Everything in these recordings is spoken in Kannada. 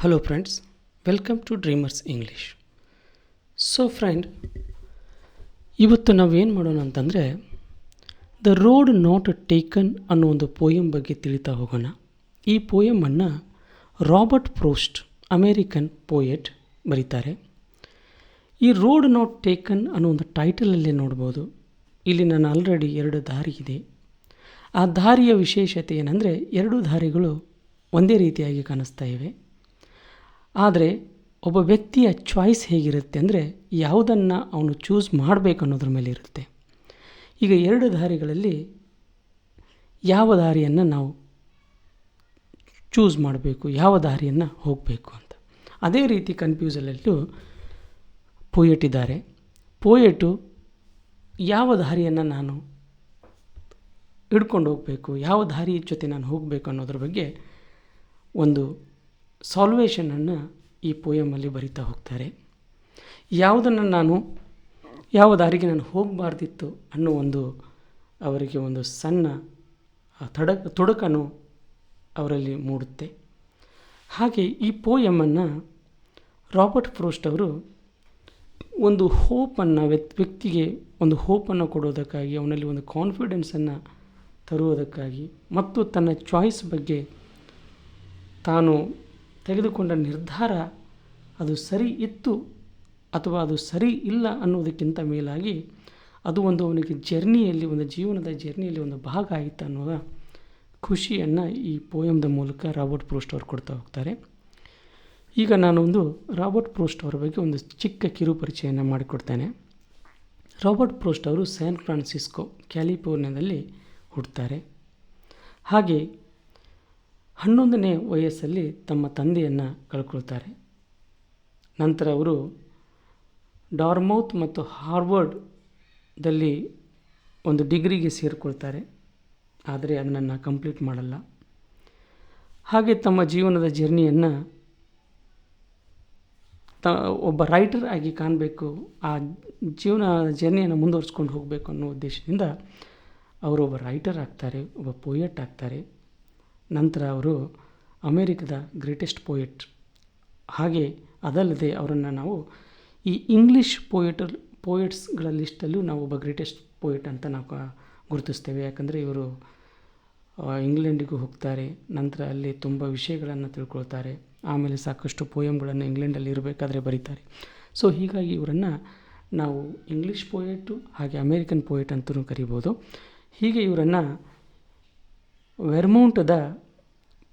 Hello friends, welcome to Dreamers English. So friend, ಇವತ್ತು ನಾವೇನು ಮಾಡೋಣ ಅಂತಂದರೆ ದ ರೋಡ್ ನಾಟ್ ಟೇಕನ್ ಅನ್ನೋ ಒಂದು ಪೋಯಮ್ ಬಗ್ಗೆ ತಿಳಿತಾ ಹೋಗೋಣ. ಈ ಪೋಯಮನ್ನು ರಾಬರ್ಟ್ ಫ್ರೋಸ್ಟ್ ಅಮೇರಿಕನ್ ಪೋಯೆಟ್ ಬರೀತಾರೆ. ಈ ರೋಡ್ ನಾಟ್ ಟೇಕನ್ ಅನ್ನೋ ಒಂದು ಟೈಟಲಲ್ಲೇ ನೋಡ್ಬೋದು. ಇಲ್ಲಿ ನಾನು ಆಲ್ರೆಡಿ 2 ದಾರಿ ಇದೆ. ಆ ದಾರಿಯ ವಿಶೇಷತೆ ಏನಂದರೆ 2 ದಾರಿಗಳು ಒಂದೇ ರೀತಿಯಾಗಿ ಕಾಣಿಸ್ತಾ ಇವೆ. ಆದರೆ ಒಬ್ಬ ವ್ಯಕ್ತಿಯ ಚಾಯ್ಸ್ ಹೇಗಿರುತ್ತೆ ಅಂದರೆ ಯಾವುದನ್ನು ಅವನು ಚೂಸ್ ಮಾಡಬೇಕು ಅನ್ನೋದ್ರ ಮೇಲೆ ಇರುತ್ತೆ. ಈಗ 2 ದಾರಿಗಳಲ್ಲಿ ಯಾವ ದಾರಿಯನ್ನು ನಾವು ಚೂಸ್ ಮಾಡಬೇಕು, ಯಾವ ದಾರಿಯನ್ನು ಹೋಗಬೇಕು ಅಂತ ಅದೇ ರೀತಿ ಕನ್ಫ್ಯೂಸಲ್ಲೂ ಪೋಯೆಟ್ ಇದ್ದಾರೆ. ಪೋಯೆಟು ಯಾವ ದಾರಿಯನ್ನು ನಾನು ಹಿಡ್ಕೊಂಡು ಹೋಗಬೇಕು, ಯಾವ ದಾರಿ ಜೊತೆ ನಾನು ಹೋಗಬೇಕು ಅನ್ನೋದ್ರ ಬಗ್ಗೆ ಒಂದು ಸಾಲ್ವೇಷನನ್ನು ಈ ಪೋಯಮಲ್ಲಿ ಬರಿತಾ ಹೋಗ್ತಾರೆ. ಯಾವುದನ್ನು ಯಾವ ದಾರಿಗೆ ನಾನು ಹೋಗಬಾರ್ದಿತ್ತು ಅನ್ನೋ ಅವರಿಗೆ ಒಂದು ಸಣ್ಣ ತೊಡಕನ್ನು ಅವರಲ್ಲಿ ಮೂಡುತ್ತೆ. ಹಾಗೆ ಈ ಪೋಯಮನ್ನು ರಾಬರ್ಟ್ ಫ್ರೋಸ್ಟ್ ಅವರು ಒಂದು ಹೋಪನ್ನು ವ್ಯಕ್ತಿಗೆ ಒಂದು ಹೋಪನ್ನು ಕೊಡೋದಕ್ಕಾಗಿ, ಅವನಲ್ಲಿ ಒಂದು ಕಾನ್ಫಿಡೆನ್ಸನ್ನು ತರುವುದಕ್ಕಾಗಿ ಮತ್ತು ತನ್ನ ಚಾಯ್ಸ್ ಬಗ್ಗೆ ತಾನು ತೆಗೆದುಕೊಂಡ ನಿರ್ಧಾರ ಅದು ಸರಿ ಇತ್ತು ಅಥವಾ ಅದು ಸರಿ ಇಲ್ಲ ಅನ್ನೋದಕ್ಕಿಂತ ಮೇಲಾಗಿ ಅದು ಅವನಿಗೆ ಜರ್ನಿಯಲ್ಲಿ, ಒಂದು ಜೀವನದ ಜರ್ನಿಯಲ್ಲಿ ಒಂದು ಭಾಗ ಆಯಿತು ಅನ್ನುವ ಖುಷಿಯನ್ನು ಈ ಪೋಯಮ್ದ ಮೂಲಕ ರಾಬರ್ಟ್ ಫ್ರೋಸ್ಟ್ ಅವರು ಕೊಡ್ತಾ ಹೋಗ್ತಾರೆ. ಈಗ ನಾನೊಂದು ರಾಬರ್ಟ್ ಫ್ರೋಸ್ಟ್ ಅವರ ಬಗ್ಗೆ ಒಂದು ಚಿಕ್ಕ ಕಿರು ಪರಿಚಯವನ್ನು ಮಾಡಿಕೊಡ್ತೇನೆ. ರಾಬರ್ಟ್ ಫ್ರೋಸ್ಟ್ ಅವರು ಸ್ಯಾನ್ ಫ್ರಾನ್ಸಿಸ್ಕೋ, ಕ್ಯಾಲಿಫೋರ್ನಿಯಾದಲ್ಲಿ ಹುಟ್ಟುತ್ತಾರೆ. ಹಾಗೆ 11ನೇ ವಯಸ್ಸಲ್ಲಿ ತಮ್ಮ ತಂದೆಯನ್ನು ಕಳ್ಕೊಳ್ತಾರೆ. ನಂತರ ಅವರು ಡಾರ್ಮೌತ್ ಮತ್ತು ಹಾರ್ವರ್ಡ್ದಲ್ಲಿ ಒಂದು ಡಿಗ್ರಿಗೆ ಸೇರಿಕೊಳ್ತಾರೆ. ಆದರೆ ಅದನ್ನು ಕಂಪ್ಲೀಟ್ ಮಾಡಲ್ಲ. ಹಾಗೆ ತಮ್ಮ ಜೀವನದ ಜರ್ನಿಯನ್ನು ಒಬ್ಬ ರೈಟರ್ ಆಗಿ ಕಾಣಬೇಕು, ಆ ಜರ್ನಿಯನ್ನು ಮುಂದುವರಿಸ್ಕೊಂಡು ಹೋಗಬೇಕು ಅನ್ನೋ ಉದ್ದೇಶದಿಂದ ಅವರು ಒಬ್ಬ ರೈಟರ್ ಆಗ್ತಾರೆ, ಒಬ್ಬ ಪೋಯೆಟ್ ಆಗ್ತಾರೆ. ನಂತರ ಅವರು ಅಮೇರಿಕದ ಗ್ರೇಟೆಸ್ಟ್ ಪೋಯೆಟ್. ಹಾಗೆ ಅದಲ್ಲದೆ ಅವರನ್ನು ನಾವು ಈ ಇಂಗ್ಲೀಷ್ ಪೋಯೆಟ್ಸ್ಗಳ ಲಿಸ್ಟಲ್ಲೂ ನಾವು ಒಬ್ಬ ಗ್ರೇಟೆಸ್ಟ್ ಪೋಯೆಟ್ ಅಂತ ನಾವು ಗುರುತಿಸ್ತೇವೆ. ಯಾಕಂದರೆ ಇವರು ಇಂಗ್ಲೆಂಡಿಗೂ ಹೋಗ್ತಾರೆ, ನಂತರ ಅಲ್ಲಿ ತುಂಬ ವಿಷಯಗಳನ್ನು ತಿಳ್ಕೊಳ್ತಾರೆ, ಆಮೇಲೆ ಸಾಕಷ್ಟು ಪೋಯಮ್ಗಳನ್ನು ಇಂಗ್ಲೆಂಡಲ್ಲಿ ಇರಬೇಕಾದ್ರೆ ಬರೀತಾರೆ. ಸೊ ಹೀಗಾಗಿ ಇವರನ್ನು ನಾವು ಇಂಗ್ಲೀಷ್ ಪೋಯೆಟು ಹಾಗೆ ಅಮೇರಿಕನ್ ಪೋಯೆಟ್ ಅಂತಲೂ ಕರಿಬೋದು. ಹೀಗೆ ಇವರನ್ನು ವೆರ್ಮೌಂಟದ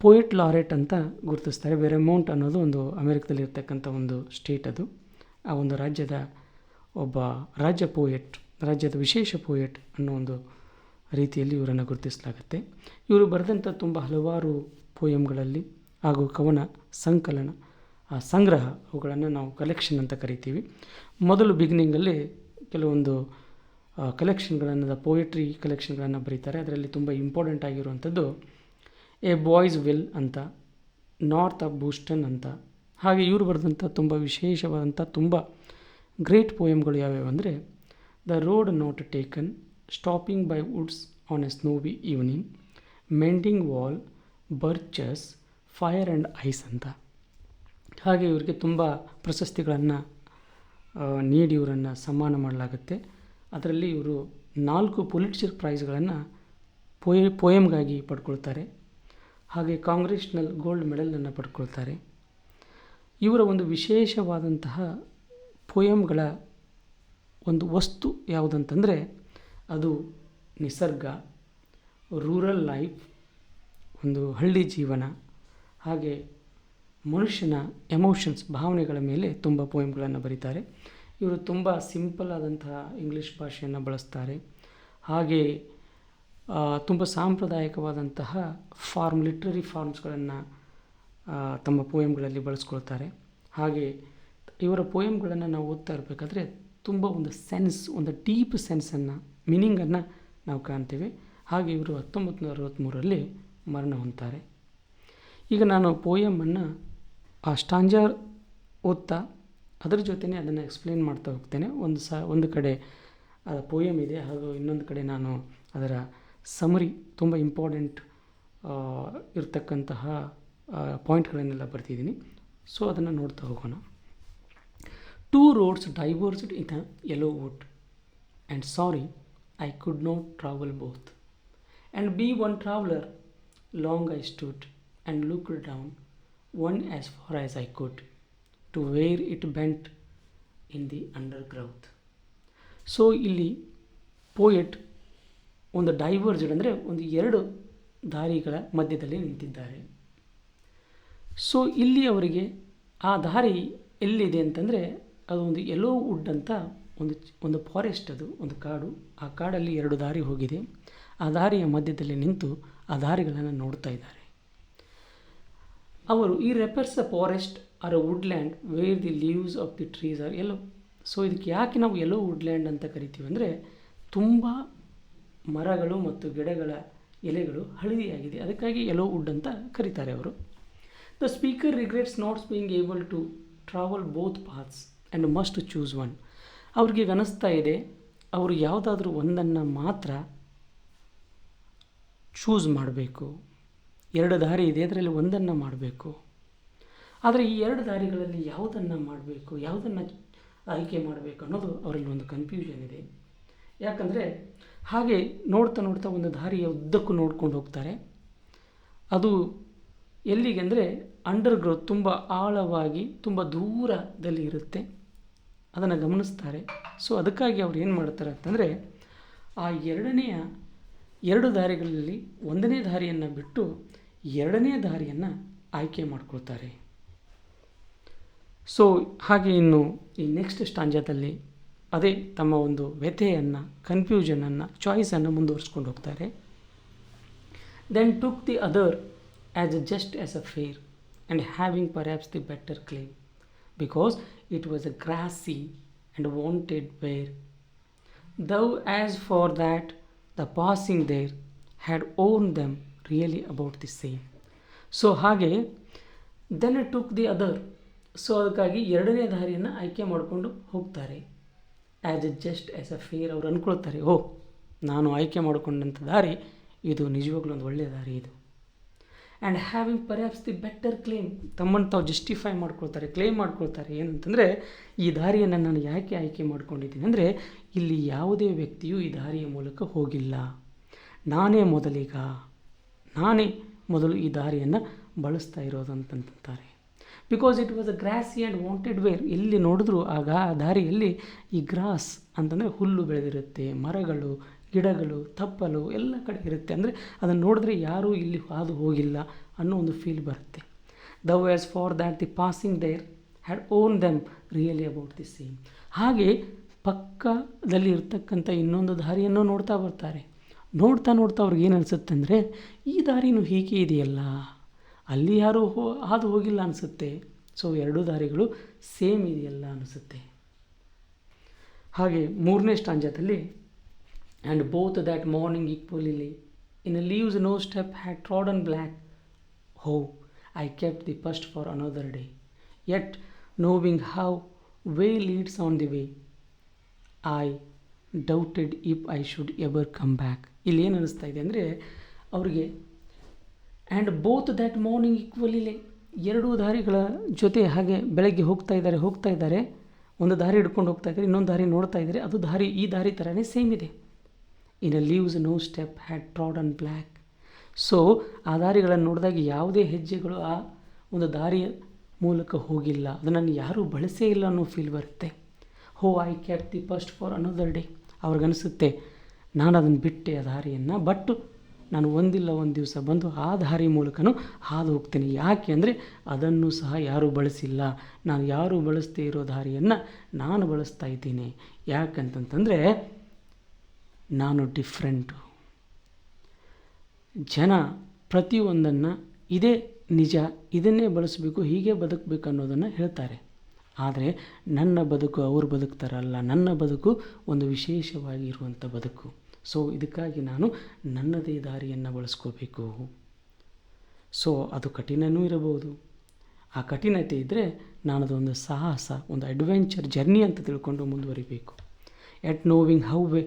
ಪೋಯೆಟ್ ಲಾರೆಟ್ ಅಂತ ಗುರುತಿಸ್ತಾರೆ. ವೆರ್ಮೌಂಟ್ ಅನ್ನೋದು ಒಂದು ಅಮೇರಿಕದಲ್ಲಿ ಇರ್ತಕ್ಕಂಥ ಒಂದು ಸ್ಟೇಟ್. ಅದು ಆ ಒಂದು ರಾಜ್ಯದ ಒಬ್ಬ ರಾಜ್ಯದ ವಿಶೇಷ ಪೋಯೆಟ್ ಅನ್ನೋ ಒಂದು ರೀತಿಯಲ್ಲಿ ಇವರನ್ನು ಗುರುತಿಸಲಾಗುತ್ತೆ. ಇವರು ಬರೆದಂಥ ತುಂಬ ಹಲವಾರು ಪೋಯಮ್ಗಳಲ್ಲಿ ಹಾಗೂ ಕವನ ಸಂಕಲನ, ಸಂಗ್ರಹ, ಅವುಗಳನ್ನು ನಾವು ಕಲೆಕ್ಷನ್ ಅಂತ ಕರಿತೀವಿ. ಮೊದಲು ಬಿಗಿನಿಂಗಲ್ಲಿ ಕೆಲವೊಂದು ಪೋಯೆಟ್ರಿ ಕಲೆಕ್ಷನ್ಗಳನ್ನು ಬರೀತಾರೆ. ಅದರಲ್ಲಿ ತುಂಬ ಇಂಪಾರ್ಟೆಂಟ್ ಆಗಿರುವಂಥದ್ದು ಎ ಬಾಯ್ಸ್ ವಿಲ್ ಅಂತ, ನಾರ್ತ್ ಆಫ್ ಬೂಸ್ಟನ್ ಅಂತ. ಹಾಗೆ ಇವರು ಬರೆದಂಥ ತುಂಬ ವಿಶೇಷವಾದಂಥ ತುಂಬ ಗ್ರೇಟ್ ಪೋಯಮ್ಗಳು ಯಾವ್ಯಾವು ಅಂದರೆ the road not taken, stopping by woods on a snowy evening, mending wall, birches, fire and ice ಅಂತ. ಹಾಗೆ ಇವರಿಗೆ ತುಂಬ ಪ್ರಶಸ್ತಿಗಳನ್ನು ನೀಡಿ ಇವರನ್ನು ಸನ್ಮಾನ ಮಾಡಲಾಗುತ್ತೆ. ಅದರಲ್ಲಿ ಇವರು 4 ಪುಲಿಟ್ಜರ್ ಪ್ರೈಸ್ಗಳನ್ನು ಪೋಯಮ್ಗಾಗಿ ಪಡ್ಕೊಳ್ತಾರೆ. ಹಾಗೆ ಕಾಂಗ್ರೆಸ್ನಲ್ ಗೋಲ್ಡ್ ಮೆಡಲನ್ನು ಪಡ್ಕೊಳ್ತಾರೆ. ಇವರ ಒಂದು ವಿಶೇಷವಾದಂತಹ ಪೋಯಮ್ಗಳ ಒಂದು ವಸ್ತು ಯಾವುದಂತಂದರೆ ಅದು ನಿಸರ್ಗ, ರೂರಲ್ ಲೈಫ್, ಒಂದು ಹಳ್ಳಿ ಜೀವನ, ಹಾಗೆ ಮನುಷ್ಯನ ಎಮೋಷನ್ಸ್, ಭಾವನೆಗಳ ಮೇಲೆ ತುಂಬ ಪೋಯಮ್ಗಳನ್ನು ಬರೀತಾರೆ. ಇವರು ತುಂಬ ಸಿಂಪಲ್ ಆದಂತಹ ಇಂಗ್ಲೀಷ್ ಭಾಷೆಯನ್ನು ಬಳಸ್ತಾರೆ. ಹಾಗೆ ತುಂಬ ಸಾಂಪ್ರದಾಯಿಕವಾದಂತಹ ಲಿಟ್ರರಿ ಫಾರ್ಮ್ಸ್ಗಳನ್ನು ತಮ್ಮ ಪೋಯಮ್ಗಳಲ್ಲಿ ಬಳಸ್ಕೊಳ್ತಾರೆ. ಹಾಗೆ ಇವರ ಪೋಯಮ್ಗಳನ್ನು ನಾವು ಓದ್ತಾ ಇರಬೇಕಾದ್ರೆ ತುಂಬ ಒಂದು ಡೀಪ್ ಸೆನ್ಸನ್ನು, ಮೀನಿಂಗನ್ನು ನಾವು ಕಾಣ್ತೇವೆ. ಹಾಗೆ ಇವರು 1963ರಲ್ಲಿ ಮರಣ ಹೊಂದ್ತಾರೆ. ಈಗ ನಾನು ಪೋಯಮನ್ನು ಆ ಸ್ಟಾಂಜರ್ ಓದ್ತಾ ಅದರ ಜೊತೆನೇ ಅದನ್ನು ಎಕ್ಸ್ಪ್ಲೇನ್ ಮಾಡ್ತಾ ಹೋಗ್ತೇನೆ. ಒಂದು ಕಡೆ ಪೋಯಮ್ ಇದೆ, ಹಾಗೂ ಇನ್ನೊಂದು ಕಡೆ ನಾನು ಅದರ ಸಮರಿ, ತುಂಬ ಇಂಪಾರ್ಟೆಂಟ್ ಇರತಕ್ಕಂತಹ ಪಾಯಿಂಟ್ಗಳನ್ನೆಲ್ಲ ಬರ್ತಿದ್ದೀನಿ. ಸೊ ಅದನ್ನು ನೋಡ್ತಾ ಹೋಗೋಣ. Two roads diverged in a yellow wood and sorry I could not travel both and be one traveler long I stood and looked down one as far as I could to where it bent in the undergrowth. So ಇಲ್ಲಿ ಪೋಯೆಟ್ ಒಂದು ಡೈವರ್ಜ್ಡ್ ಅಂದರೆ ಒಂದು ಎರಡು ದಾರಿಗಳ ಮಧ್ಯದಲ್ಲಿ ನಿಂತಿದ್ದಾರೆ. ಸೊ ಇಲ್ಲಿ ಅವರಿಗೆ ಆ ದಾರಿ ಎಲ್ಲಿದೆ ಅಂತಂದರೆ ಅದು ಒಂದು ಯೆಲ್ಲೋ ವುಡ್ ಅಂತ ಒಂದು ಫಾರೆಸ್ಟ್, ಅದು ಒಂದು ಕಾಡು. ಆ ಕಾಡಲ್ಲಿ ಎರಡು ದಾರಿ ಹೋಗಿದೆ. ಆ ದಾರಿಯ ಮಧ್ಯದಲ್ಲಿ ನಿಂತು ಆ ದಾರಿಗಳನ್ನು ನೋಡ್ತಾ ಇದ್ದಾರೆ. ಅವರು ಈ refers a forest or a woodland where the leaves of the trees are yellow. So ಇದಕ್ಕೆ ಯಾಕೆ ನಾವು ಯೆಲ್ಲೋ ವುಡ್ಲ್ಯಾಂಡ್ ಅಂತ ಕರಿತೀವಿ ಅಂದರೆ ತುಂಬ ಮರಗಳು ಮತ್ತು ಗಿಡಗಳ ಎಲೆಗಳು ಹಳದಿಯಾಗಿದೆ, ಅದಕ್ಕಾಗಿ ಯೆಲ್ಲೋ ವುಡ್ ಅಂತ ಕರೀತಾರೆ ಅವರು. The speaker regrets not being able to travel both paths and must choose one. ಅವ್ರಿಗೆ ಅನಿಸ್ತಾ ಇದೆ ಅವರು ಯಾವುದಾದ್ರೂ ಒಂದನ್ನು ಮಾತ್ರ ಚೂಸ್ ಮಾಡಬೇಕು. ಎರಡು ದಾರಿ ಇದೆ, ಅದರಲ್ಲಿ ಒಂದನ್ನು ಮಾಡಬೇಕು. ಆದರೆ ಈ ಎರಡು ದಾರಿಗಳಲ್ಲಿ ಯಾವುದನ್ನು ಮಾಡಬೇಕು, ಯಾವುದನ್ನು ಆಯ್ಕೆ ಮಾಡಬೇಕು ಅನ್ನೋದು ಅವರಲ್ಲಿ ಒಂದು ಕನ್ಫ್ಯೂಷನ್ ಇದೆ. ಯಾಕಂದರೆ ಹಾಗೆ ನೋಡ್ತಾ ನೋಡ್ತಾ ಒಂದು ದಾರಿಯ ಉದ್ದಕ್ಕೂ ನೋಡ್ಕೊಂಡು ಹೋಗ್ತಾರೆ. ಅದು ಎಲ್ಲಿಗೆ ಅಂದರೆ ಅಂಡರ್ ಗ್ರೋತ್, ತುಂಬ ಆಳವಾಗಿ ತುಂಬ ದೂರದಲ್ಲಿ ಇರುತ್ತೆ, ಅದನ್ನು ಗಮನಿಸ್ತಾರೆ. ಸೊ ಅದಕ್ಕಾಗಿ ಅವ್ರು ಏನು ಮಾಡ್ತಾರೆ ಅಂತಂದರೆ ಆ ಎರಡು ದಾರಿಗಳಲ್ಲಿ ಒಂದನೇ ದಾರಿಯನ್ನು ಬಿಟ್ಟು ಎರಡನೇ ದಾರಿಯನ್ನು ಆಯ್ಕೆ ಮಾಡ್ಕೊಳ್ತಾರೆ. ಸೊ ಹಾಗೆ ಇನ್ನು ಈ ನೆಕ್ಸ್ಟ್ ಸ್ಟಾಂಜಾದಲ್ಲಿ ಅದೇ ತಮ್ಮ ಒಂದು ವ್ಯಥೆಯನ್ನು, ಕನ್ಫ್ಯೂಷನನ್ನು, ಚಾಯ್ಸನ್ನು ಮುಂದುವರಿಸ್ಕೊಂಡು ಹೋಗ್ತಾರೆ. Then took the other as just as a fair and having perhaps the better claim because it was a grassy and wanted wear though as for that the passing there had worn them really about the same. So ಹಾಗೆ then took the other. So ಅದಕ್ಕಾಗಿ ಎರಡನೇ ದಾರಿಯನ್ನು ಆಯ್ಕೆ ಮಾಡಿಕೊಂಡು ಹೋಗ್ತಾರೆ. ಜಸ್ಟ್ ಆ್ಯಸ್ ಅ ಫೇರ್ ಅವ್ರು ಅಂದ್ಕೊಳ್ತಾರೆ, ನಾನು ಆಯ್ಕೆ ಮಾಡಿಕೊಂಡಂಥ ದಾರಿ ಇದು ನಿಜವಾಗ್ಲೂ ಒಂದು ಒಳ್ಳೆಯ ದಾರಿ ಇದು. And having perhaps the better claim, ತಮ್ಮನ್ನು ತಾವು ಜಸ್ಟಿಫೈ ಮಾಡ್ಕೊಳ್ತಾರೆ, ಕ್ಲೇಮ್ ಮಾಡ್ಕೊಳ್ತಾರೆ. ಏನಂತಂದರೆ ಈ ದಾರಿಯನ್ನು ನಾನು ಯಾಕೆ ಆಯ್ಕೆ ಮಾಡ್ಕೊಂಡಿದ್ದೀನಿ ಅಂದರೆ ಇಲ್ಲಿ ಯಾವುದೇ ವ್ಯಕ್ತಿಯೂ ಈ ದಾರಿಯ ಮೂಲಕ ಹೋಗಿಲ್ಲ, ನಾನೇ ಮೊದಲು ಈ ದಾರಿಯನ್ನು ಬಳಸ್ತಾ ಇರೋದು ಅಂತಂತಾರೆ. Because it was a grassy and wanted wear. ಎಲ್ಲಿ ನೋಡಿದ್ರೂ ಆಗ ಆ ದಾರಿಯಲ್ಲಿ ಈ ಗ್ರಾಸ್ ಅಂತಂದರೆ ಹುಲ್ಲು ಬೆಳೆದಿರುತ್ತೆ, ಮರಗಳು, ಗಿಡಗಳು, ತಪ್ಪಲು ಎಲ್ಲ ಕಡೆ ಇರುತ್ತೆ. ಅಂದರೆ ಅದನ್ನು ನೋಡಿದ್ರೆ ಯಾರೂ ಇಲ್ಲಿ ಹಾದು ಹೋಗಿಲ್ಲ ಅನ್ನೋ ಒಂದು ಫೀಲ್ ಬರುತ್ತೆ. Though as for that the passing there had worn them really about the same. ಹಾಗೆ ಪಕ್ಕದಲ್ಲಿ ಇರ್ತಕ್ಕಂಥ ಇನ್ನೊಂದು ದಾರಿಯನ್ನು ನೋಡ್ತಾ ಬರ್ತಾರೆ. ನೋಡ್ತಾ ಅವ್ರಿಗೆ ಏನು ಅನಿಸುತ್ತೆ ಅಂದರೆ ಈ ದಾರಿನೂ ಹೀಗೆ ಇದೆಯಲ್ಲ, ಅಲ್ಲಿ ಯಾರೂ ಹಾದು ಹೋಗಿಲ್ಲ ಅನಿಸುತ್ತೆ. ಸೊ ಎರಡೂ ದಾರಿಗಳು ಸೇಮ್ ಇದೆಯಲ್ಲ ಅನಿಸುತ್ತೆ. ಹಾಗೆ ಮೂರನೇ ಸ್ಟಾಂಜಾದಲ್ಲಿ and both that morning equally lay in a leaves no step had trodden black oh I kept the first for another day yet knowing how way leads on the way I doubted if I should ever come back. ಇಲ್ಲಿ ಏನು ಅನ್ನಿಸ್ತಾ ಇದೆ ಅಂದರೆ ಅವ್ರಿಗೆ and both that morning equally lay, ಎರಡೂ ದಾರಿಗಳ ಜೊತೆ ಹಾಗೆ ಬೆಳಗ್ಗೆ ಹೋಗ್ತಾ ಇದ್ದಾರೆ, ಒಂದು ದಾರಿ ಹಿಡ್ಕೊಂಡು ಹೋಗ್ತಾ ಇದ್ದಾರೆ, ಇನ್ನೊಂದು ದಾರಿ ನೋಡ್ತಾ ಇದ್ದಾರೆ, ಅದು ಈ ದಾರಿ ಥರನೇ ಸೇಮ್ ಇದೆ. In a leaves no step had trodden black. So ಆ ದಾರಿಗಳನ್ನು ನೋಡಿದಾಗ ಯಾವುದೇ ಹೆಜ್ಜೆಗಳು ಆ ಒಂದು ದಾರಿಯ ಮೂಲಕ ಹೋಗಿಲ್ಲ, ಅದನ್ನು ಯಾರೂ ಬಳಸೇ ಇಲ್ಲ ಅನ್ನೋ ಫೀಲ್ ಬರುತ್ತೆ. Oh I kept the first for another day. ಅವ್ರಿಗನಿಸುತ್ತೆ ನಾನು ಅದನ್ನು ಬಿಟ್ಟೆ ಆ ದಾರಿಯನ್ನು, ಬಟ್ ನಾನು ಒಂದಿಲ್ಲ ಒಂದು ದಿವಸ ಬಂದು ಆ ದಾರಿ ಮೂಲಕನೂ ಹಾದು ಹೋಗ್ತೀನಿ. ಯಾಕೆ ಅಂದರೆ ಅದನ್ನು ಸಹ ಯಾರೂ ಬಳಸಿಲ್ಲ, ನಾನು ಯಾರೂ ಬಳಸದೇ ಇರೋ ದಾರಿಯನ್ನು ನಾನು ಬಳಸ್ತಾ ಇದ್ದೀನಿ. ಯಾಕಂತಂತಂದರೆ ನಾನು ಡಿಫ್ರೆಂಟು. ಜನ ಪ್ರತಿಯೊಂದನ್ನು ಇದೇ ನಿಜ, ಇದನ್ನೇ ಬಳಸಬೇಕು, ಹೀಗೆ ಬದುಕಬೇಕು ಅನ್ನೋದನ್ನು ಹೇಳ್ತಾರೆ. ಆದರೆ ನನ್ನ ಬದುಕು ಅವ್ರು ಬದುಕ್ತಾರಲ್ಲ, ನನ್ನ ಬದುಕು ಒಂದು ವಿಶೇಷವಾಗಿರುವಂಥ ಬದುಕು. ಸೊ ಇದಕ್ಕಾಗಿ ನಾನು ನನ್ನದೇ ದಾರಿಯನ್ನು ಬಳಸ್ಕೋಬೇಕು. ಸೊ ಅದು ಕಠಿಣವೂ ಇರಬಹುದು. ಆ ಕಠಿಣತೆ ಇದ್ದರೆ ನಾನು ಅದೊಂದು ಸಾಹಸ, ಒಂದು ಅಡ್ವೆಂಚರ್ ಜರ್ನಿ ಅಂತ ತಿಳ್ಕೊಂಡು ಮುಂದುವರಿಬೇಕು. Yet knowing how way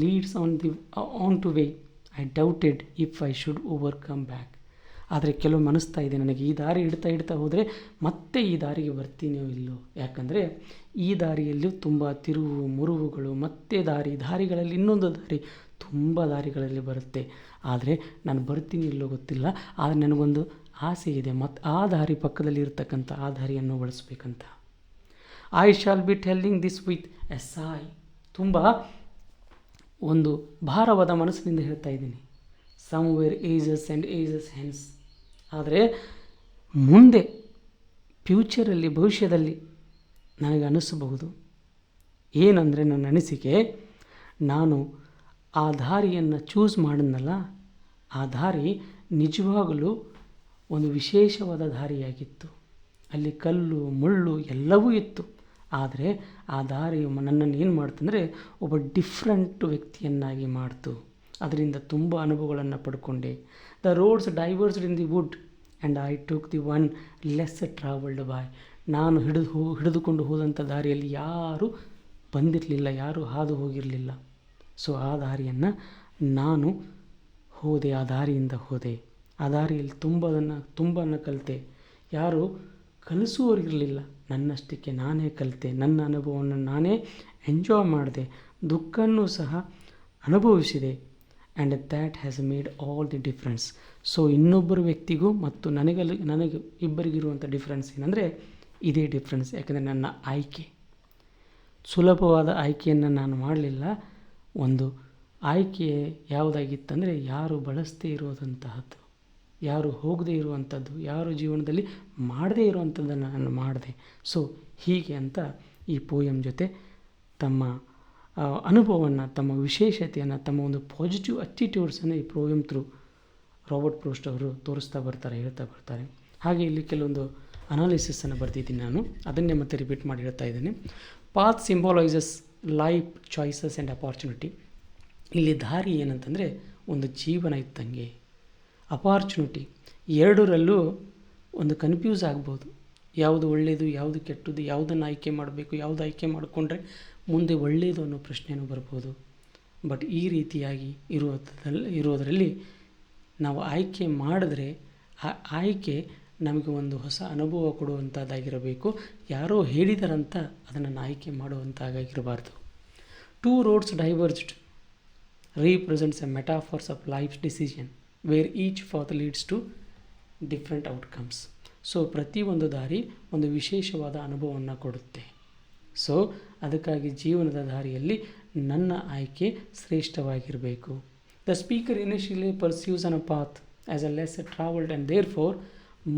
leads on to way I doubted if I should overcome back. ಆದರೆ ಕೆಲವೊಮ್ಮೆ ಅನಿಸ್ತಾ ಇದೆ ನನಗೆ ಈ ದಾರಿ ಇಡ್ತಾ ಹೋದರೆ ಮತ್ತೆ ಈ ದಾರಿಗೆ ಬರ್ತೀನೋ ಇಲ್ಲೋ, ಯಾಕಂದರೆ ಈ ದಾರಿಯಲ್ಲೂ ತುಂಬ ತಿರುವು ಮುರುವುಗಳು, ಮತ್ತೆ ದಾರಿಗಳಲ್ಲಿ ಇನ್ನೊಂದು ದಾರಿ, ತುಂಬ ದಾರಿಗಳಲ್ಲಿ ಬರುತ್ತೆ. ಆದರೆ ನಾನು ಬರ್ತೀನಿ ಇಲ್ಲೋ ಗೊತ್ತಿಲ್ಲ, ಆದರೆ ನನಗೊಂದು ಆಸೆ ಇದೆ, ಮತ್ತು ಆ ದಾರಿ ಪಕ್ಕದಲ್ಲಿ ಇರತಕ್ಕಂಥ ಆ ದಾರಿಯನ್ನು ಬಳಸಬೇಕಂತ. I shall be telling this with a sigh. ತುಂಬ ಒಂದು ಭಾರವಾದ ಮನಸ್ಸಿನಿಂದ ಹೇಳ್ತಾ ಇದ್ದೀನಿ. Somewhere ages and ages hence. ಆದರೆ ಮುಂದೆ ಫ್ಯೂಚರಲ್ಲಿ, ಭವಿಷ್ಯದಲ್ಲಿ ನನಗೆ ಅನಿಸಬಹುದು, ಏನಂದರೆ ನನ್ನ ಅನಿಸಿಕೆ, ನಾನು ಆ ದಾರಿಯನ್ನು ಚೂಸ್ ಮಾಡಿದ್ನಲ್ಲ, ಆ ದಾರಿ ನಿಜವಾಗಲೂ ಒಂದು ವಿಶೇಷವಾದ ದಾರಿಯಾಗಿತ್ತು. ಅಲ್ಲಿ ಕಲ್ಲು ಮುಳ್ಳು ಎಲ್ಲವೂ ಇತ್ತು. ಆದರೆ ಆ ದಾರಿ ನನ್ನನ್ನು ಏನು ಮಾಡ್ತಂದರೆ ಒಬ್ಬ ಡಿಫ್ರೆಂಟ್ ವ್ಯಕ್ತಿಯನ್ನಾಗಿ ಮಾಡ್ತು. ಅದರಿಂದ ತುಂಬ ಅನುಭವಗಳನ್ನು ಪಡ್ಕೊಂಡೆ. The roads diverged in the wood and I took the one less travelled by. ನಾನು ಹಿಡಿದುಕೊಂಡು ಹೋದಂಥ ದಾರಿಯಲ್ಲಿ ಯಾರೂ ಬಂದಿರಲಿಲ್ಲ, ಯಾರೂ ಹಾದು ಹೋಗಿರಲಿಲ್ಲ. ಸೊ ಆ ದಾರಿಯನ್ನು ನಾನು ಹೋದೆ, ಆ ದಾರಿಯಿಂದ ಹೋದೆ. ಆ ದಾರಿಯಲ್ಲಿ ತುಂಬನ್ನು ಕಲಿತೆ. ಯಾರು ಕಲಿಸುವವರಿರಲಿಲ್ಲ, ನನ್ನಷ್ಟಕ್ಕೆ ನಾನೇ ಕಲಿತೆ. ನನ್ನ ಅನುಭವವನ್ನು ನಾನೇ ಎಂಜಾಯ್ ಮಾಡಿದೆ, ದುಃಖನೂ ಸಹ ಅನುಭವಿಸಿದೆ. And that has made all the difference. So ಇನ್ನೊಬ್ಬರ ವ್ಯಕ್ತಿಗೂ ಮತ್ತು ನನಗೆ ಇಬ್ಬರಿಗಿರುವಂಥ ಡಿಫ್ರೆನ್ಸ್ ಏನಂದರೆ ಇದೇ ಡಿಫ್ರೆನ್ಸ್. ಯಾಕಂದರೆ ನನ್ನ ಆಯ್ಕೆ ಸುಲಭವಾದ ಆಯ್ಕೆಯನ್ನು ನಾನು ಮಾಡಲಿಲ್ಲ. ಒಂದು ಆಯ್ಕೆ ಯಾವುದಾಗಿತ್ತಂದರೆ ಯಾರು ಬಳಸದೇ ಇರುವಂತಹದ್ದು, ಯಾರು ಹೋಗದೇ ಇರುವಂಥದ್ದು, ಯಾರು ಜೀವನದಲ್ಲಿ ಮಾಡದೇ ಇರುವಂಥದ್ದನ್ನು ನಾನು ಮಾಡಿದೆ. ಸೊ ಹೀಗೆ ಅಂತ ಈ ಪೋಯಮ್ ಜೊತೆ ತಮ್ಮ ಅನುಭವವನ್ನು, ತಮ್ಮ ವಿಶೇಷತೆಯನ್ನು, ತಮ್ಮ ಒಂದು ಪಾಸಿಟಿವ್ ಅಟಿಟ್ಯೂಡ್ಸನ್ನು ಈ ಪೋಯಮ್ ಥ್ರೂ ರಾಬರ್ಟ್ ಫ್ರಾಸ್ಟ್ ಅವರು ತೋರಿಸ್ತಾ ಬರ್ತಾರೆ, ಹೇಳ್ತಾ ಬರ್ತಾರೆ. ಹಾಗೆ ಇಲ್ಲಿ ಕೆಲವೊಂದು ಅನಾಲಿಸಿಸನ್ನು ಬರ್ತಿದ್ದೀನಿ ನಾನು, ಅದನ್ನೇ ಮತ್ತೆ ರಿಪೀಟ್ ಮಾಡಿ ಹೇಳ್ತಾ ಇದ್ದೀನಿ. Path symbolises life, choices and opportunity. ಇಲ್ಲಿ ದಾರಿ ಏನಂತಂದರೆ ಒಂದು ಜೀವನ ಇದ್ದಂಗೆ, ಅಪಾರ್ಚುನಿಟಿ ಎರಡರಲ್ಲೂ ಒಂದು ಕನ್ಫ್ಯೂಸ್ ಆಗ್ಬೋದು. ಯಾವುದು ಒಳ್ಳೆಯದು, ಯಾವುದು ಕೆಟ್ಟದ್ದು, ಯಾವುದನ್ನು ಆಯ್ಕೆ ಮಾಡಬೇಕು, ಯಾವುದು ಆಯ್ಕೆ ಮಾಡಿಕೊಂಡ್ರೆ ಮುಂದೆ ಒಳ್ಳೆಯದು ಅನ್ನೋ ಪ್ರಶ್ನೆಯೂ ಬರ್ಬೋದು. ಬಟ್ ಈ ರೀತಿಯಾಗಿ ಇರೋದರಲ್ಲಿ ನಾವು ಆಯ್ಕೆ ಮಾಡಿದ್ರೆ ಆ ಆಯ್ಕೆ ನಮಗೆ ಒಂದು ಹೊಸ ಅನುಭವ ಕೊಡುವಂಥದ್ದಾಗಿರಬೇಕು. ಯಾರೋ ಹೇಳಿದಾರಂತ ಅದನ್ನು ಆಯ್ಕೆ ಮಾಡುವಂತಾಗಿರಬಾರ್ದು. Two roads diverged represents a metaphors of life's decision where each path leads to different outcomes. So ಪ್ರತಿಯೊಂದು ದಾರಿ ಒಂದು ವಿಶೇಷವಾದ ಅನುಭವವನ್ನು ಕೊಡುತ್ತೆ. ಸೊ ಅದಕ್ಕಾಗಿ ಜೀವನದ ದಾರಿಯಲ್ಲಿ ನನ್ನ ಆಯ್ಕೆ ಶ್ರೇಷ್ಠವಾಗಿರಬೇಕು. The speaker initially pursues an a path as a less travelled and therefore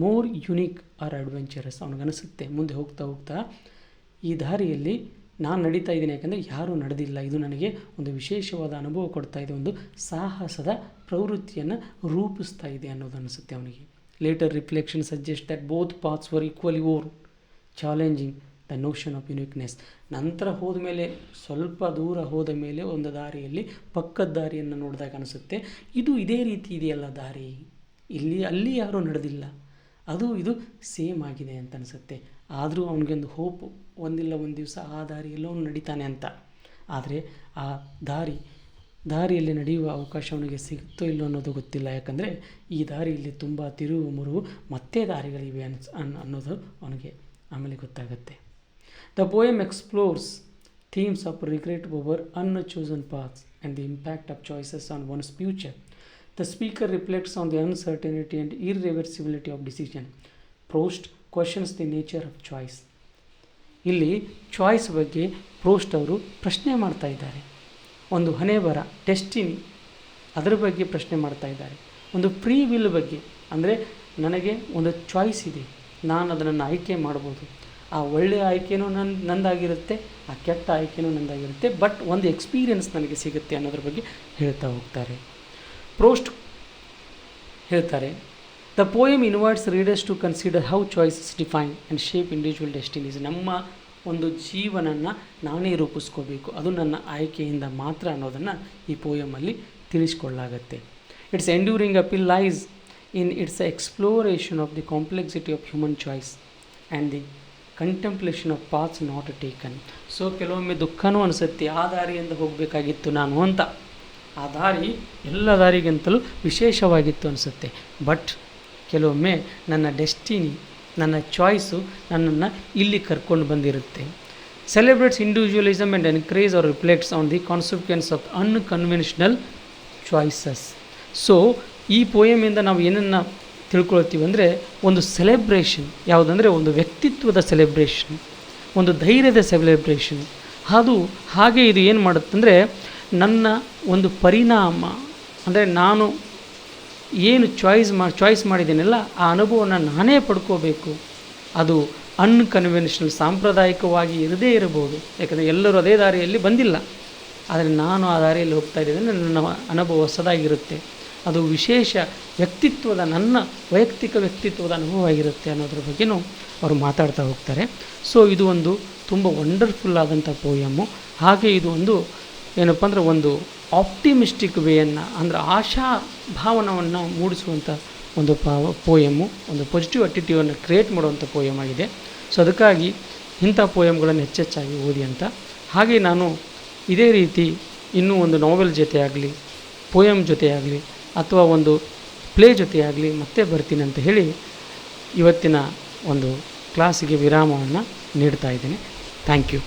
more unique or adventurous. ಅವನಿಗನಿಸುತ್ತೆ ಮುಂದೆ ಹೋಗ್ತಾ ಈ ದಾರಿಯಲ್ಲಿ ನಾನು ನಡೀತಾ ಇದ್ದೀನಿ, ಯಾಕಂದರೆ ಯಾರೂ ನಡೆದಿಲ್ಲ, ಇದು ನನಗೆ ಒಂದು ವಿಶೇಷವಾದ ಅನುಭವ ಕೊಡ್ತಾ ಇದೆ, ಒಂದು ಸಾಹಸದ ಪ್ರವೃತ್ತಿಯನ್ನು ರೂಪಿಸ್ತಾ ಇದೆ ಅನ್ನೋದು ಅನಿಸುತ್ತೆ ಅವನಿಗೆ. Later reflection suggest that both paths were equally or challenging the notion of uniqueness. ನಂತರ ಹೋದ ಮೇಲೆ, ಸ್ವಲ್ಪ ದೂರ ಹೋದ ಮೇಲೆ ಒಂದು ದಾರಿಯಲ್ಲಿ ಪಕ್ಕದ ದಾರಿಯನ್ನು ನೋಡಿದಾಗ ಅನಿಸುತ್ತೆ ಇದು ಇದೇ ರೀತಿ ಇದೆಯಲ್ಲ ದಾರಿ, ಅಲ್ಲಿ ಯಾರೂ ನಡೆದಿಲ್ಲ, ಇದು ಸೇಮ್ ಆಗಿದೆ ಅಂತ ಅನಿಸುತ್ತೆ. ಆದರೂ ಅವನಿಗೊಂದು ಹೋಪು, ಒಂದಿಲ್ಲ ಒಂದು ದಿವಸ ಆ ದಾರಿಯಲ್ಲೂ ಅವನು ನಡೀತಾನೆ ಅಂತ. ಆದರೆ ಆ ದಾರಿಯಲ್ಲಿ ನಡೆಯುವ ಅವಕಾಶ ಅವನಿಗೆ ಸಿಗುತ್ತೋ ಇಲ್ಲೋ ಅನ್ನೋದು ಗೊತ್ತಿಲ್ಲ. ಯಾಕಂದರೆ ಈ ದಾರಿಯಲ್ಲಿ ತುಂಬ ತಿರುವು ಮುರುವು ಮತ್ತೆ ದಾರಿಗಳಿವೆ ಅನ್ನೋದು ಅವನಿಗೆ ಆಮೇಲೆ ಗೊತ್ತಾಗುತ್ತೆ. The poem explores themes of regret over unchosen paths and the impact of choices on one's future. The speaker reflects on the uncertainty and irreversibility of decision. Proust questions the nature of choice. ಇಲ್ಲಿ ಚಾಯ್ಸ್ ಬಗ್ಗೆ ಪ್ರೋಸ್ಟ್ ಅವರು ಪ್ರಶ್ನೆ ಮಾಡ್ತಾ ಇದ್ದಾರೆ. ಒಂದು ಹಣೆ ಬರ, ಡೆಸ್ಟಿನಿ, ಅದರ ಬಗ್ಗೆ ಪ್ರಶ್ನೆ ಮಾಡ್ತಾ ಇದ್ದಾರೆ. ಒಂದು ಫ್ರೀ ವಿಲ್ ಬಗ್ಗೆ, ಅಂದರೆ ನನಗೆ ಒಂದು ಚಾಯ್ಸ್ ಇದೆ, ನಾನು ಅದನ್ನು ಆಯ್ಕೆ ಮಾಡ್ಬೋದು. ಆ ಒಳ್ಳೆಯ ಆಯ್ಕೆನೂ ನಂದಾಗಿರುತ್ತೆ, ಆ ಕೆಟ್ಟ ಆಯ್ಕೆನೂ ನಂದಾಗಿರುತ್ತೆ, ಬಟ್ ಒಂದು ಎಕ್ಸ್ಪೀರಿಯನ್ಸ್ ನನಗೆ ಸಿಗುತ್ತೆ ಅನ್ನೋದ್ರ ಬಗ್ಗೆ ಹೇಳ್ತಾ ಹೋಗ್ತಾರೆ. ಪ್ರೋಸ್ಟ್ ಹೇಳ್ತಾರೆ, the poem invites readers to consider how choices define and shape individual destinies. ನಮ್ಮ ಒಂದು ಜೀವನನ ನಾನೇ ರೂಪಿಸ್ಕೋಬೇಕು, ಅದು ನನ್ನ ಆಯ್ಕೆಯಿಂದ ಮಾತ್ರ ಅನ್ನೋದನ್ನು ಈ ಪೋಯಮಲ್ಲಿ ತಿಳಿಸ್ಕೊಳ್ಳಾಗತ್ತೆ. Its enduring appeal lies in its exploration of the complexity of human choice and the contemplation of paths not taken. So ಕೆಲವೊಮ್ಮೆ ದುಃಖನೂ ಅನಿಸುತ್ತೆ, ಆ ದಾರಿಯಿಂದ ಹೋಗಬೇಕಾಗಿತ್ತು ನಾನು ಅಂತ. ಆ ದಾರಿ ಎಲ್ಲ ದಾರಿಗಿಂತಲೂ ವಿಶೇಷವಾಗಿತ್ತು ಅನಿಸುತ್ತೆ. ಬಟ್ ಕೆಲವೊಮ್ಮೆ ನನ್ನ ಡೆಸ್ಟಿನಿ, ನನ್ನ ಚಾಯ್ಸು ನನ್ನನ್ನು ಇಲ್ಲಿ ಕರ್ಕೊಂಡು ಬಂದಿರುತ್ತೆ. Celebrates individualism and encourage or reflects on the consequence of unconventional choices. So ಈ ಪೋಯಮಿಂದ ನಾವು ಏನನ್ನು ತಿಳ್ಕೊಳ್ತೀವಿ ಅಂದರೆ, ಒಂದು ಸೆಲೆಬ್ರೇಷನ್ ಯಾವುದಂದರೆ ಒಂದು ವ್ಯಕ್ತಿತ್ವದ ಸೆಲೆಬ್ರೇಷನ್, ಒಂದು ಧೈರ್ಯದ ಸೆಲೆಬ್ರೇಷನ್. ಅದು ಹಾಗೆ ಇದು ಏನು ಮಾಡುತ್ತಂದರೆ, ನನ್ನ ಒಂದು ಪರಿಣಾಮ ಅಂದರೆ ನಾನು ಏನು ಚಾಯ್ಸ್ ಮಾಡಿದ್ದೀನಲ್ಲ ಆ ಅನುಭವನ ನಾನೇ ಪಡ್ಕೋಬೇಕು. ಅದು ಅನ್ಕನ್ವೆನ್ಷನಲ್, ಸಾಂಪ್ರದಾಯಿಕವಾಗಿ ಇರದೇ ಇರಬಹುದು, ಯಾಕಂದರೆ ಎಲ್ಲರೂ ಅದೇ ದಾರಿಯಲ್ಲಿ ಬಂದಿಲ್ಲ. ಆದರೆ ನಾನು ಆ ದಾರಿಯಲ್ಲಿ ಹೋಗ್ತಾ ಇದ್ದೀನಿ, ನನ್ನ ಅನುಭವ ಹೊಸದಾಗಿರುತ್ತೆ. ಅದು ವಿಶೇಷ ವ್ಯಕ್ತಿತ್ವದ, ನನ್ನ ವೈಯಕ್ತಿಕ ವ್ಯಕ್ತಿತ್ವದ ಅನುಭವ ಆಗಿರುತ್ತೆ ಅನ್ನೋದ್ರ ಬಗ್ಗೆನೂ ಅವರು ಮಾತಾಡ್ತಾ ಹೋಗ್ತಾರೆ. ಸೊ ಇದು ಒಂದು ತುಂಬ ವಂಡರ್ಫುಲ್ ಆದಂಥ ಪೋಯಮ್ಮು. ಹಾಗೆ ಇದು ಒಂದು ಏನಪ್ಪ ಅಂದರೆ ಒಂದು ಆಪ್ಟಿಮಿಸ್ಟಿಕ್ ವೇಯನ್ನು, ಅಂದರೆ ಆಶಾ ಭಾವನವನ್ನು ಮೂಡಿಸುವಂಥ ಒಂದು ಪೋಯಮ್ಮು, ಒಂದು ಪಾಸಿಟಿವ್ ಅಟಿಟ್ಯೂಡನ್ನು ಕ್ರಿಯೇಟ್ ಮಾಡುವಂಥ ಪೋಯಮ್ ಆಗಿದೆ. ಸೊ ಅದಕ್ಕಾಗಿ ಇಂಥ ಪೋಯಮ್ಗಳನ್ನು ಹೆಚ್ಚೆಚ್ಚಾಗಿ ಓದಿ ಅಂತ. ಹಾಗೆ ನಾನು ಇದೇ ರೀತಿ ಇನ್ನೂ ಒಂದು ನಾವೆಲ್ ಜೊತೆ ಆಗಲಿ, ಪೋಯಮ್ ಜೊತೆ ಆಗಲಿ, ಅಥವಾ ಒಂದು ಪ್ಲೇ ಜೊತೆ ಆಗಲಿ ಮತ್ತೆ ಬರ್ತೀನಿ ಅಂತ ಹೇಳಿ ಇವತ್ತಿನ ಒಂದು ಕ್ಲಾಸಿಗೆ ವಿರಾಮವನ್ನು ನೀಡ್ತಾ ಇದ್ದೀನಿ. Thank you.